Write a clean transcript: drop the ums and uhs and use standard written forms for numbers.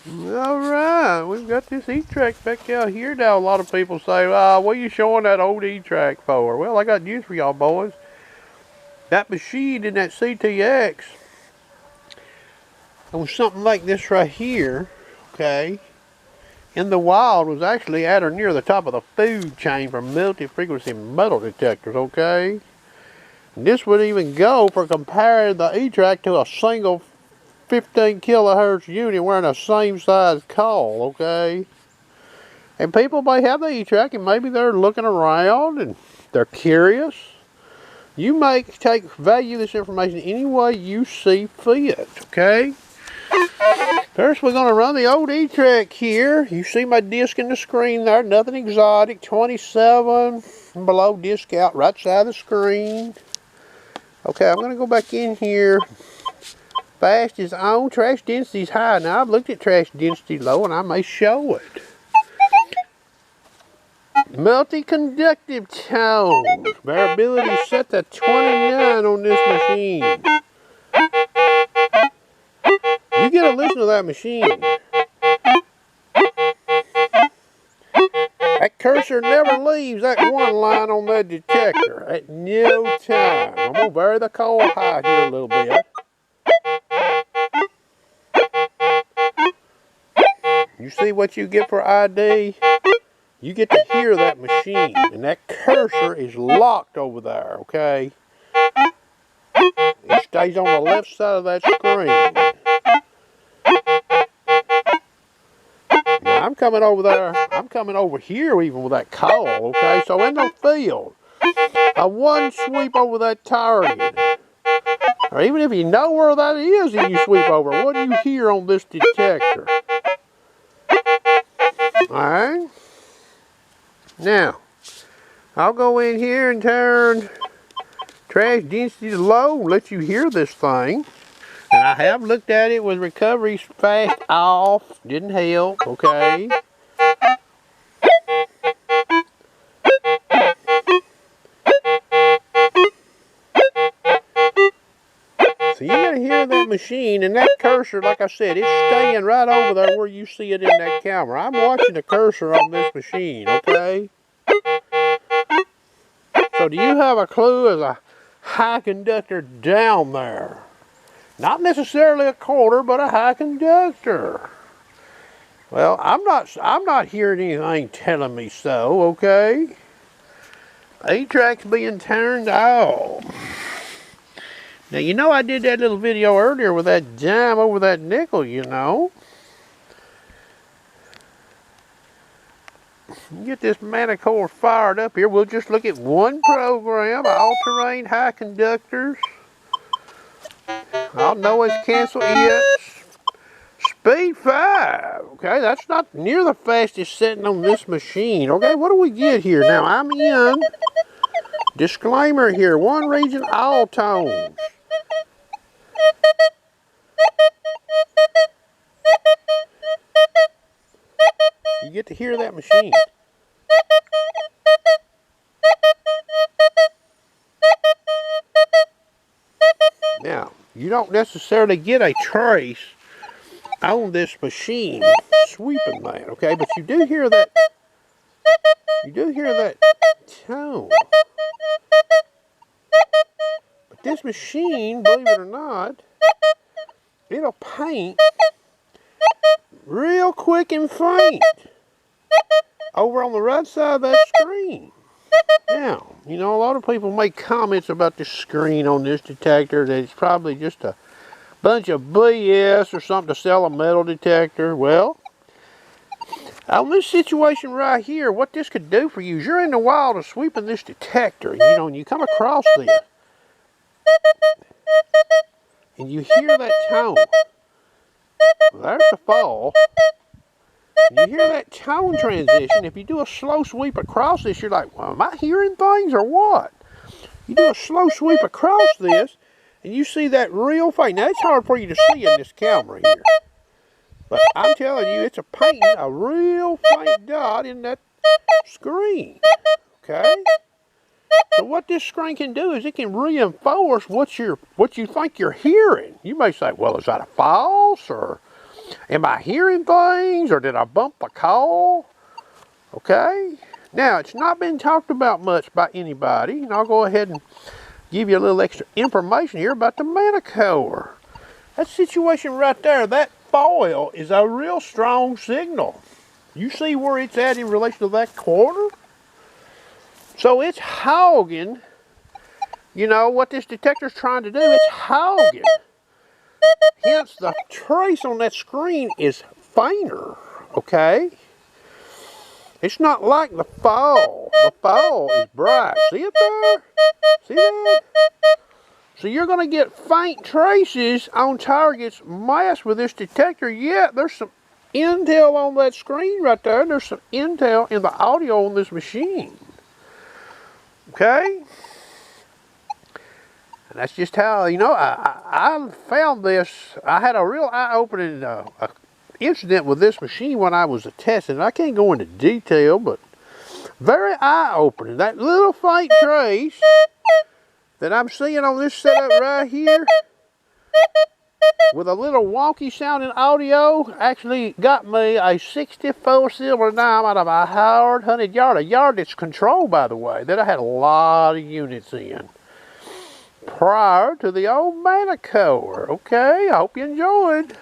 Alright, we've got this Etrac back out here now. A lot of people say, what are you showing that old Etrac for? Well, I got news for y'all boys. That machine in that CTX, it was something like this right here, okay, in the wild was actually at or near the top of the food chain for multi-frequency metal detectors, okay? And this would even go for comparing the Etrac to a single 15 kilohertz unit wearing the same size coil, okay? And people may have the Etrac and maybe they're looking around and they're curious. You may value this information any way you see fit, okay? First, we're going to run the old Etrac here. You see my disc in the screen there, nothing exotic, 27 and below disc out, right side of the screen. Okay, I'm going to go back in here. Fast is on, trash density is high. Now, I've looked at trash density low and I may show it. Multi-conductive tones. Variability set to 29 on this machine. You get a listen to that machine. That cursor never leaves that one line on that detector at no time. I'm going to vary the coil high here a little bit. You see what you get for ID? You get to hear that machine, and that cursor is locked over there, okay? It stays on the left side of that screen. Now, I'm coming over there. I'm coming over here even with that coil, okay? So in the field, a one sweep over that target, or even if you know where that is and you sweep over, what do you hear on this detector? Alright? Now, I'll go in here and turn trash density to low, let you hear this thing. And I have looked at it with recovery fast off, didn't help, okay? So you gotta hear that machine, and that cursor, like I said, it's staying right over there where you see it in that camera. I'm watching the cursor on this machine, okay? So do you have a clue as a high conductor down there? Not necessarily a quarter, but a high conductor. Well, I'm not hearing anything telling me so, okay? Etrac's being turned off. Now, you know I did that little video earlier with that dime over that nickel, you know. Get this Manticore fired up here. We'll just look at one program, all-terrain high conductors. I'll noise cancel it. Speed 5. Okay, that's not near the fastest setting on this machine. Okay, what do we get here? Now, I'm in. Disclaimer here. One region, all tones. You get to hear that machine. Now, you don't necessarily get a trace on this machine sweeping that, okay? But you do hear that. You do hear that tone. But this machine, believe it or not, it'll paint real quick and faint over on the right side of that screen. Now, you know, a lot of people make comments about the screen on this detector that it's probably just a bunch of BS or something to sell a metal detector. Well, on this situation right here, what this could do for you is you're in the wild of sweeping this detector, you know, and you come across this and you hear that tone. Well, there's the fall. You hear that tone transition. If you do a slow sweep across this, you're like, well, am I hearing things or what? You do a slow sweep across this, and you see that real faint. Now, it's hard for you to see in this camera here. But I'm telling you, it's painting a real faint dot in that screen. Okay? So what this screen can do is it can reinforce what you think you're hearing. You may say, well, is that a false? Or Am I hearing things, or did I bump a call? Okay. Now, it's not been talked about much by anybody, and I'll go ahead and give you a little extra information here about the Manticore. That situation right there, that foil is a real strong signal. You see where it's at in relation to that quarter? So it's hogging, you know, what this detector's trying to do, it's hogging. Hence, the trace on that screen is fainter, okay? It's not like the fall. The fall is bright. See it there? See that? So you're going to get faint traces on targets masked with this detector, yet there's some intel on that screen right there, and there's some intel in the audio on this machine. Okay? And that's just how, you know, I found this. I had a real eye-opening incident with this machine when I was testing. I can't go into detail, but very eye-opening. That little faint trace that I'm seeing on this setup right here with a little wonky sounding audio actually got me a 64 silver dime out of a hard hunted yard. A yard that's controlled, by the way, that I had a lot of units in prior to the old Manticore. Okay, I hope you enjoyed.